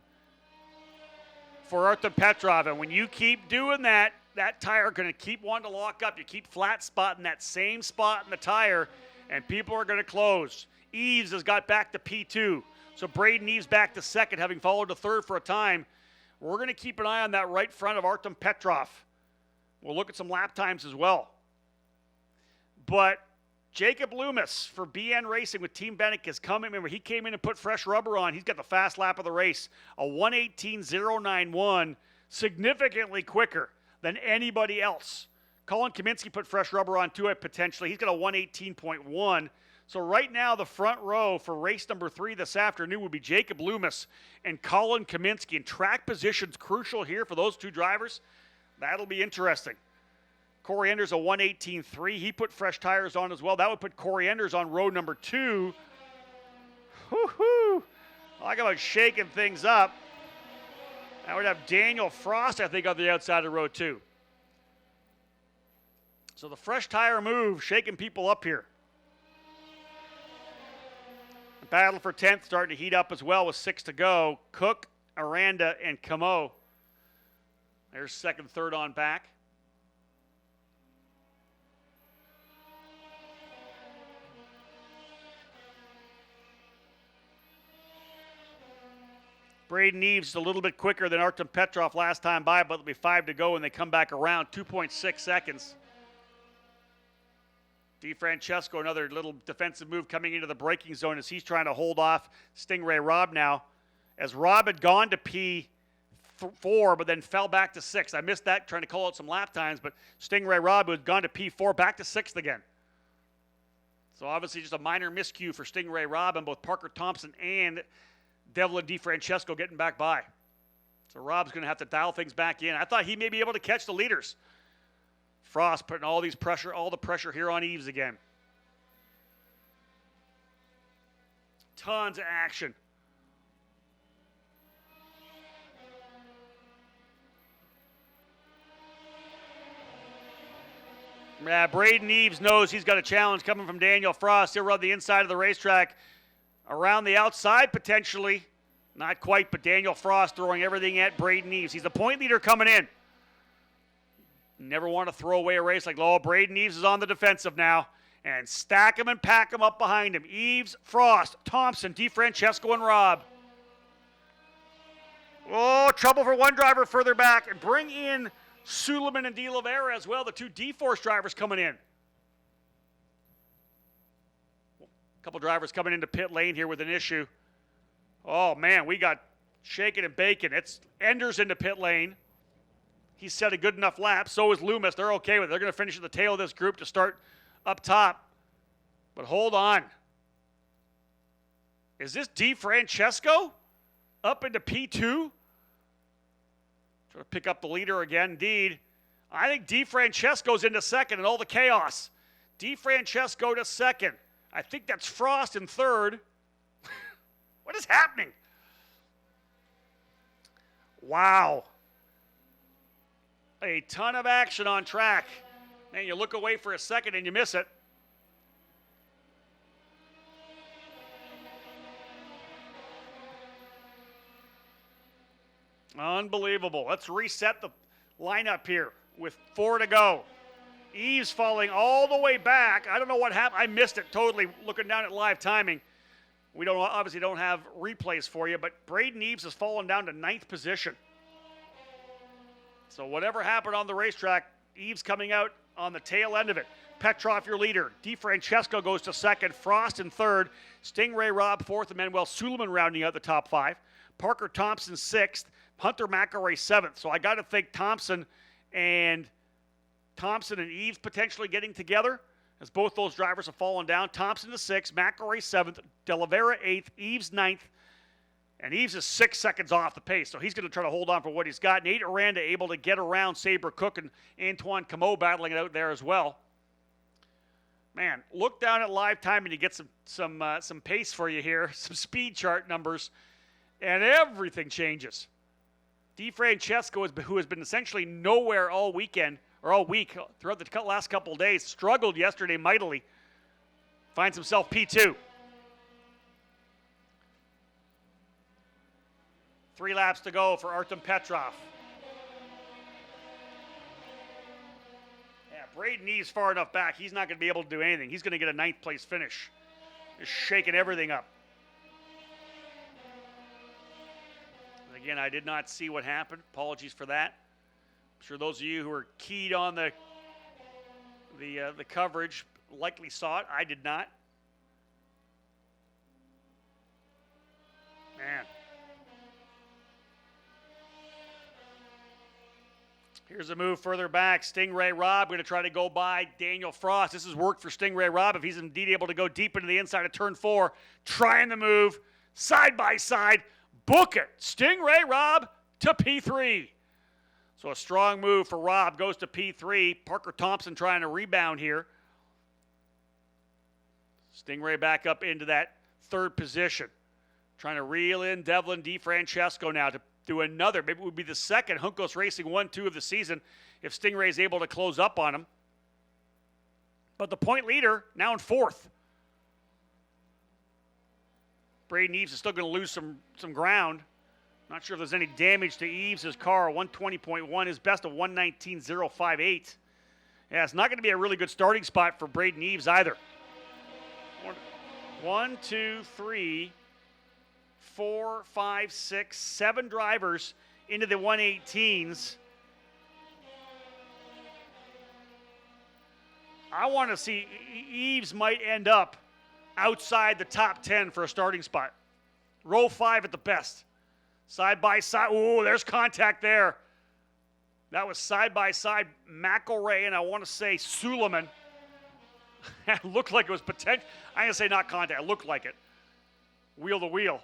for Artem Petrov. And when you keep doing that, that tire going to keep wanting to lock up. You keep flat spotting that same spot in the tire, and people are going to close. Eves has got back to P2. So Braden Eves back to 2nd, having followed to 3rd for a time. We're going to keep an eye on that right front of Artem Petrov. We'll look at some lap times as well. But Jacob Loomis for BN Racing with Team Bennick is coming. Remember, he came in and put fresh rubber on. He's got the fast lap of the race, a 1:18.091, significantly quicker than anybody else. Colin Kaminsky put fresh rubber on too, potentially. He's got a 1:18.1. So right now, the front row for race number 3 this afternoon would be Jacob Loomis and Colin Kaminsky. And track position's crucial here for those two drivers. That'll be interesting. Corey Enders a 1:18.3. He put fresh tires on as well. That would put Corey Enders on row number 2. Woo-hoo! Talk about shaking things up. Now we'd have Daniel Frost, I think, on the outside of row 2. So the fresh tire move shaking people up here. The battle for 10th starting to heat up as well with 6 to go. Cook, Aranda, and Camo. There's 2nd, 3rd on back. Braden Eves is a little bit quicker than Artem Petrov last time by, but it'll be 5 to go when they come back around, 2.6 seconds. DeFrancesco, another little defensive move coming into the braking zone as he's trying to hold off Stingray Rob now. As Rob had gone to P4, but then fell back to 6th. I missed that, trying to call out some lap times, but Stingray Rob, who had gone to P4, back to 6th again. So obviously just a minor miscue for Stingray Rob and both Parker Thompson and Devlin DeFrancesco getting back by. So Rob's going to have to dial things back in. I thought he may be able to catch the leaders. Frost putting all the pressure here on Eves again. Tons of action. Yeah, Braden Eves knows he's got a challenge coming from Daniel Frost. He'll run the inside of the racetrack. Around the outside, potentially. Not quite, but Daniel Frost throwing everything at Braden Eves. He's the point leader coming in. Never want to throw away a race like, oh, Braden Eves is on the defensive now. And stack him and pack him up behind him. Eves, Frost, Thompson, DeFrancesco, and Rob. Oh, trouble for one driver further back. And bring in Suleiman and De Oliveira as well, the two D-Force drivers coming in. Couple drivers coming into pit lane here with an issue. Oh, man, we got shaking and baking. It's Enders into pit lane. He set a good enough lap. So is Loomis. They're okay with it. They're going to finish at the tail of this group to start up top. But hold on. Is this DeFrancesco up into P2? Trying to pick up the leader again. Indeed. I think DeFrancesco's into 2nd in all the chaos. DeFrancesco to 2nd. I think that's Frost in 3rd. What is happening? Wow. A ton of action on track. And you look away for a second and you miss it. Unbelievable. Let's reset the lineup here with 4 to go. Eves falling all the way back. I don't know what happened. I missed it totally looking down at live timing. We obviously don't have replays for you, but Braden Eves has fallen down to 9th position. So whatever happened on the racetrack, Eves coming out on the tail end of it. Petrov, your leader. DeFrancesco goes to 2nd. Frost in 3rd. Stingray Rob 4th. And Manuel Suleiman rounding out the top 5. Parker Thompson 6th. Hunter McElroy 7th. So I got to think Thompson and Thompson and Eves potentially getting together, as both those drivers have fallen down. Thompson to 6th, McElroy 7th, De Oliveira 8th, Eves 9th, and Eves is 6 seconds off the pace, so he's going to try to hold on for what he's got. Nate Aranda able to get around Sabre Cook and Antoine Camo battling it out there as well. Man, look down at live time and you get some pace for you here, some speed chart numbers, and everything changes. DeFrancesco, who has been essentially nowhere all weekend, or all week, throughout the last couple of days, struggled yesterday mightily, finds himself P2. 3 laps to go for Artem Petrov. Yeah, Braden Eves far enough back, he's not going to be able to do anything. He's going to get a 9th place finish. Just shaking everything up. And again, I did not see what happened. Apologies for that. I'm sure those of you who are keyed on the coverage likely saw it. I did not. Man. Here's a move further back. Stingray Robb going to try to go by Daniel Frost. This has worked for Stingray Robb if he's indeed able to go deep into the inside of turn 4. Trying the move. Side by side. Book it. Stingray Robb to P3. So a strong move for Robb. Goes to P3. Parker Thompson trying to rebound here. Stingray back up into that 3rd position. Trying to reel in Devlin DeFrancesco now to do another. Maybe it would be the second Juncos Racing 1-2 of the season if Stingray is able to close up on him. But the point leader now in 4th. Braden Eves is still going to lose some ground. Not sure if there's any damage to Eves' car. 120.1, his best of 119.058. Yeah, it's not going to be a really good starting spot for Braden Eves either. 1, 2, 3, 4, 5, 6, 7 drivers into the 118s. I want to see Eves might end up outside the top 10 for a starting spot. Row 5 at the best. Side by side. Oh, there's contact there. That was side by side McElroy and I want to say Suleiman. It looked like it was potential. I'm going to say not contact. It looked like it. Wheel to wheel.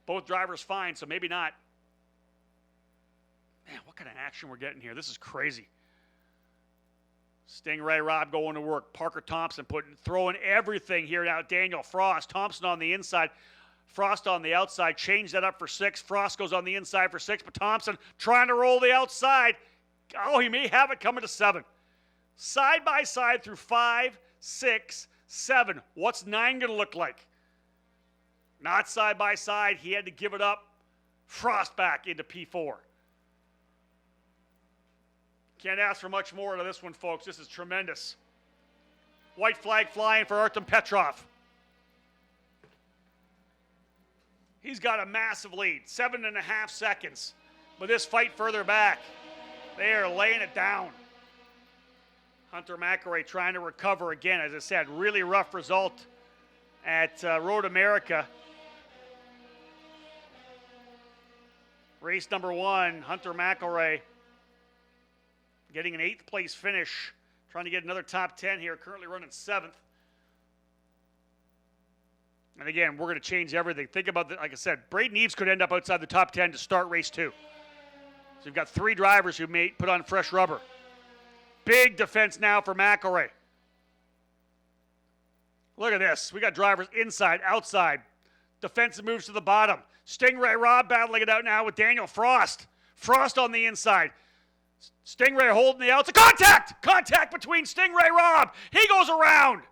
Both drivers fine, so maybe not. Man, what kind of action we're getting here. This is crazy. Stingray Robb going to work. Parker Thompson throwing everything here now. Daniel Frost. Thompson on the inside. Frost on the outside. Change that up for 6. Frost goes on the inside for 6, but Thompson trying to roll the outside. Oh, he may have it coming to 7. Side by side through 5, 6, 7. What's 9 going to look like? Not side by side. He had to give it up. Frost back into P4. Can't ask for much more out of this one, folks. This is tremendous. White flag flying for Artem Petrov. He's got a massive lead, 7.5 seconds. But this fight further back, they are laying it down. Hunter McElroy trying to recover again. As I said, really rough result at Road America. Race number 1, Hunter McElroy getting an 8th place finish, trying to get another top 10 here, currently running 7th. And again, we're going to change everything. Think about that. Like I said, Braden Eves could end up outside the top 10 to start race 2. So you've got 3 drivers who may put on fresh rubber. Big defense now for McElroy. Look at this. We got drivers inside, outside. Defensive moves to the bottom. Stingray Robb battling it out now with Daniel Frost. Frost on the inside. Stingray holding the outside. Contact! Contact between Stingray Robb. He goes around.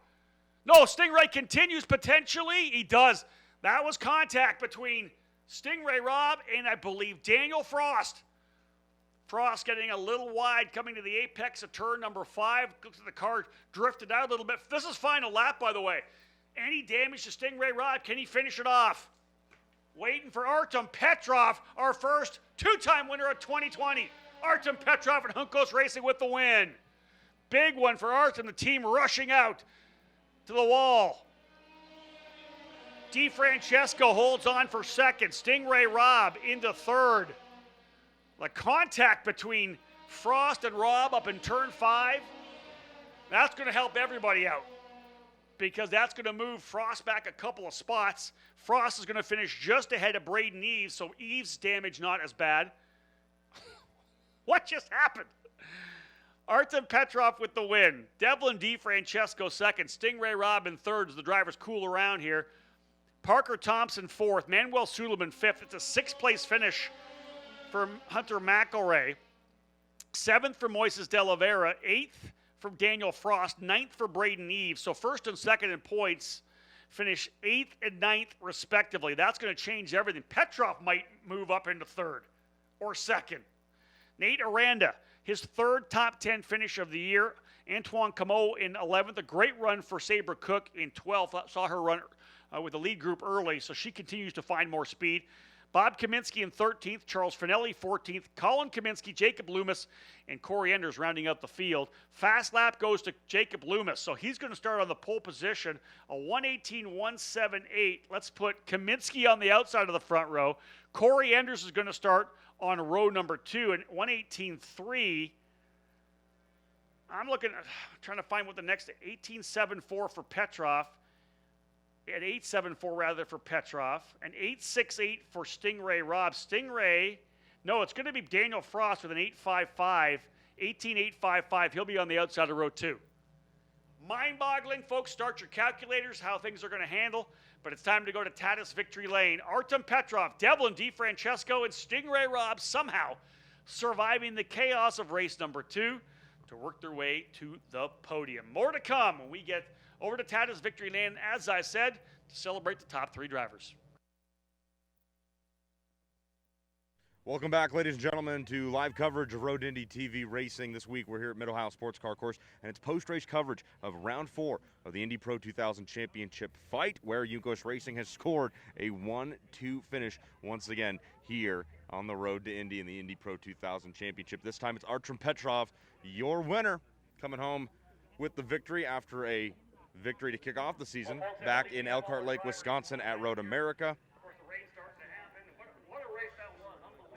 No, Stingray continues potentially. He does. That was contact between Stingray Robb and I believe Daniel Frost. Frost getting a little wide coming to the apex of turn number 5. Looks like the car drifted out a little bit. This is final lap, by the way. Any damage to Stingray Robb? Can he finish it off? Waiting for Artem Petrov, our first 2-time winner of 2020. Artem Petrov and Juncos Racing with the win. Big one for Artem, the team rushing out to the wall. DeFrancesco holds on for 2nd. Stingray Robb into 3rd. The contact between Frost and Rob up in turn 5. That's going to help everybody out because that's going to move Frost back a couple of spots. Frost is going to finish just ahead of Braden Eves, so Eves' damage not as bad. What just happened? Artem Petrov with the win. Devlin DeFrancesco second. Stingray Rob in third as the drivers cool around here. Parker Thompson fourth. Manuel Suleiman fifth. It's a sixth-place finish for Hunter McElray. Seventh for Moises de la Vera. Eighth for Daniel Frost. Ninth for Braden Eves. So first and second in points finish 8th and 9th respectively. That's going to change everything. Petrov might move up into third or second. Nate Aranda, his third top 10 finish of the year. Antoine Camo in 11th. A great run for Sabre Cook in 12th. Saw her run with the lead group early, so she continues to find more speed. Bob Kaminsky in 13th, Charles Finelli 14th, Colin Kaminsky, Jacob Loomis, and Corey Enders rounding out the field. Fast lap goes to Jacob Loomis, so he's going to start on the pole position, a 1:18.178. Let's put Kaminsky on the outside of the front row. Corey Enders is going to start on row number 2 at 1:18.3. I'm trying to find what the next 18.74 for Petrov. At 8.74 rather for Petrov, and 8.68 for Stingray Rob. Stingray, no, it's going to be Daniel Frost with an 8.55, 18.855. He'll be on the outside of row 2. Mind-boggling, folks. Start your calculators, how things are going to handle, but it's time to go to Tatis Victory Lane. Artem Petrov, Devlin DeFrancesco, and Stingray Rob somehow surviving the chaos of race number 2 to work their way to the podium. More to come when we get over to Tatis Victory Lane, as I said, to celebrate the top 3 drivers. Welcome back, ladies and gentlemen, to live coverage of Road Indy TV Racing. This week, we're here at Mid-Ohio Sports Car Course, and it's post-race coverage of Round 4 of the Indy Pro 2000 Championship fight, where Juncos Racing has scored a 1-2 finish once again here on the road to Indy in the Indy Pro 2000 Championship. This time, it's Artem Petrov, your winner, coming home with the victory after a victory to kick off the season back in Elkhart Lake, Wisconsin at Road America.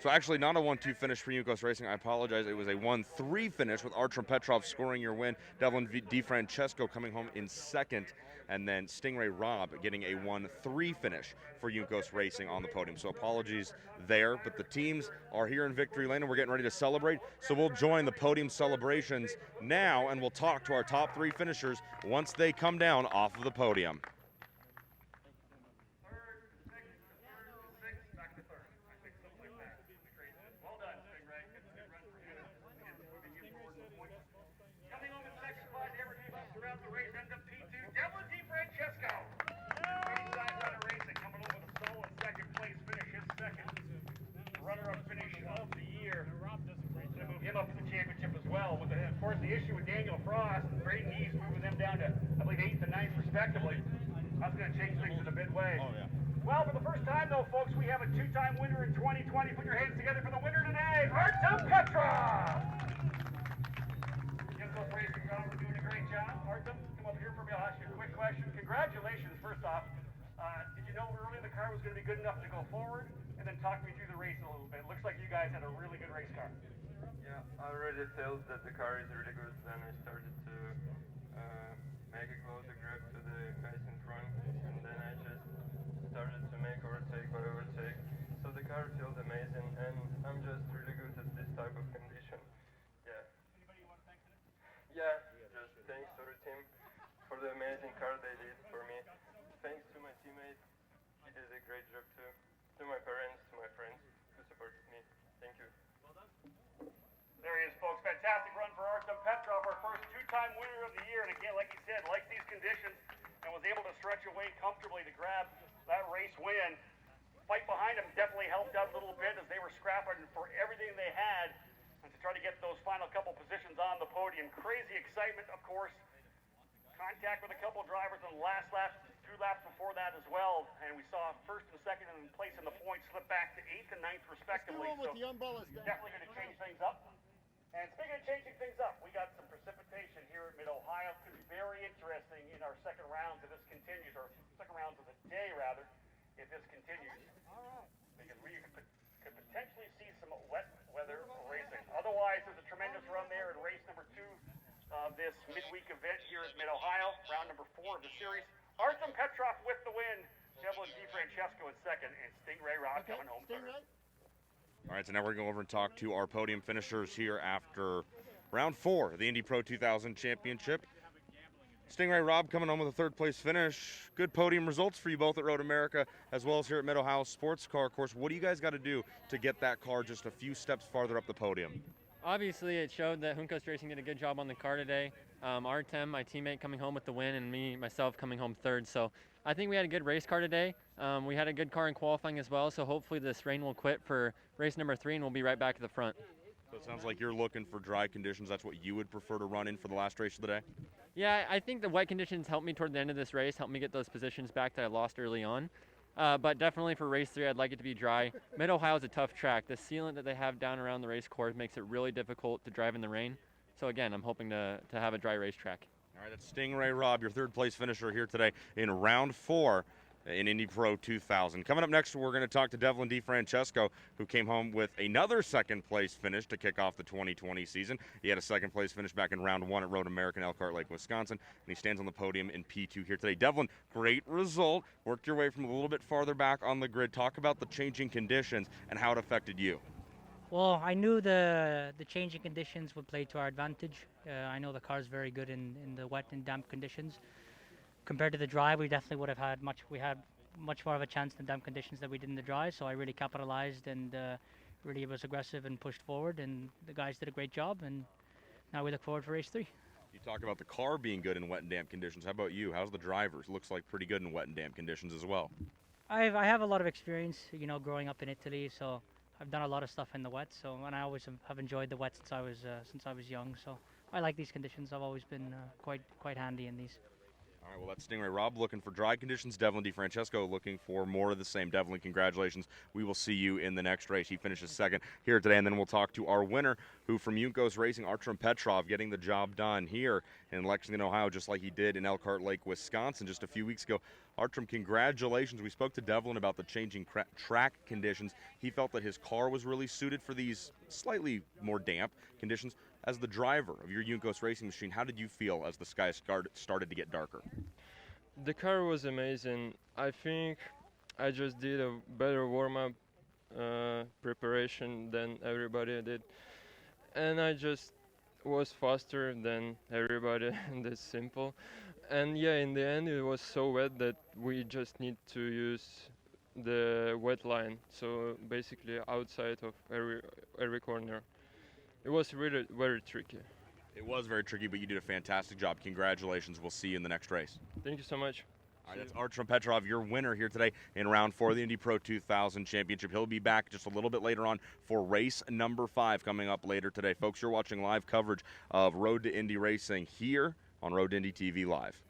So actually not a 1-2 finish for Juncos Racing. I apologize. It was a 1-3 finish with Artem Petrov scoring your win. Devlin DeFrancesco coming home in second. And then Stingray Rob getting a 1-3 finish for Juncos Racing on the podium. So apologies there, but the teams are here in Victory Lane and we're getting ready to celebrate. So we'll join the podium celebrations now and we'll talk to our top 3 finishers once they come down off of the podium. Up to the championship as well. With of course, the issue with Daniel Frost and Braden Eves moving them down to, I believe, 8th and 9th respectively. That's going to change things in a big way. Oh, yeah. Well, for the first time, though, folks, we have a 2-time winner in 2020. Put your hands together for the winner today, Artem Petrov. Juncos Racing are doing a great job. Artem, come up here for me. I'll ask you a quick question. Congratulations, first off. Did you know early the car was going to be good enough to go forward? And then talk me through the race a little bit. Looks like you guys had a really good race car. Yeah, I already felt that the car is really good when I started to make a closer grip to the guys in front, and then I just started to make overtake by overtake. So the car feels amazing, and I'm just really good at this type of condition. Yeah. Anybody you want to thank today? Yeah, just thanks to the team for the amazing car they did for me. Thanks to my teammate, he did a great job too. To my parents, to my friends who supported me. Thank you. Well done. There he is, folks. Fantastic run for Artem Petrov, our first 2-time winner of the year. And again, like he said, liked these conditions and was able to stretch away comfortably to grab that race win. Fight behind him definitely helped out a little bit as they were scrapping for everything they had and to try to get those final couple positions on the podium. Crazy excitement, of course. Contact with a couple drivers on the last lap, 2 laps before that as well. And we saw first and second in place in the points slip back to 8th and 9th respectively. So definitely going to change things up. And speaking of changing things up, we got some precipitation here at Mid-Ohio. It's going to be very interesting in our second rounds if this continues, or second rounds of the day, rather, if this continues. All right. Because we could potentially see some wet weather racing. Otherwise, Otherwise, there's a tremendous run there in race number 2 of this midweek event here at Mid-Ohio, round number 4 of the series. Artem Petrov with the win, Devlin DiFrancesco in second, and Stingray Rock coming home third. All right, so now we're going to go over and talk to our podium finishers here after round 4 of the Indy Pro 2000 Championship. Stingray Rob coming home with a third-place finish. Good podium results for you both at Road America as well as here at Mid-Ohio Sports Car Course. What do you guys got to do to get that car just a few steps farther up the podium? Obviously, it showed that Juncos Racing did a good job on the car today. Artem, my teammate, coming home with the win, and myself coming home third. So I think we had a good race car today. We had a good car in qualifying as well, so hopefully this rain will quit for race number 3, and we'll be right back at the front. So it sounds like you're looking for dry conditions. That's what you would prefer to run in for the last race of the day? Yeah, I think the wet conditions helped me toward the end of this race, helped me get those positions back that I lost early on. But definitely for race 3, I'd like it to be dry. Mid-Ohio is a tough track. The sealant that they have down around the race course makes it really difficult to drive in the rain. So again, I'm hoping to have a dry racetrack. All right, that's Stingray Rob, your third-place finisher here today in round 4 in Indy Pro 2000. Coming up next, we're going to talk to Devlin DiFrancesco, who came home with another second-place finish to kick off the 2020 season. He had a second-place finish back in round 1 at Road America in Elkhart Lake, Wisconsin, and he stands on the podium in P2 here today. Devlin, great result. Worked your way from a little bit farther back on the grid. Talk about the changing conditions and how it affected you. Well, I knew the changing conditions would play to our advantage. I know the car is very good in the wet and damp conditions. Compared to the dry, we definitely would have had much more of a chance in damp conditions than we did in the dry. So I really capitalized and really was aggressive and pushed forward. And the guys did a great job. And now we look forward for race 3. You talk about the car being good in wet and damp conditions. How about you? How's the drivers? Looks like pretty good in wet and damp conditions as well. I have a lot of experience, growing up in Italy. So I've done a lot of stuff in the wet. So and I always have enjoyed the wet since I was young. So I like these conditions. I've always been quite handy in these. All right, well, that's Stingray Rob looking for dry conditions. Devlin DiFrancesco looking for more of the same. Devlin, congratulations. We will see you in the next race. He finishes second here today, and then we'll talk to our winner, who from Juncos Racing, Artem Petrov, getting the job done here in Lexington, Ohio, just like he did in Elkhart Lake, Wisconsin, just a few weeks ago. Artem, congratulations. We spoke to Devlin about the changing track conditions. He felt that his car was really suited for these slightly more damp conditions. As the driver of your Juncos Racing machine, how did you feel as the sky started to get darker? The car was amazing. I think I just did a better warm-up preparation than everybody did. And I just was faster than everybody, and that's simple. And yeah, in the end, it was so wet that we just need to use the wet line. So basically outside of every corner. It was really very tricky. It was very tricky, but you did a fantastic job. Congratulations. We'll see you in the next race. Thank you so much. All right, that's Artem Petrov, your winner here today in round 4 of the Indy Pro 2000 Championship. He'll be back just a little bit later on for race number 5 coming up later today. Folks, you're watching live coverage of Road to Indy Racing here on Road to Indy TV Live.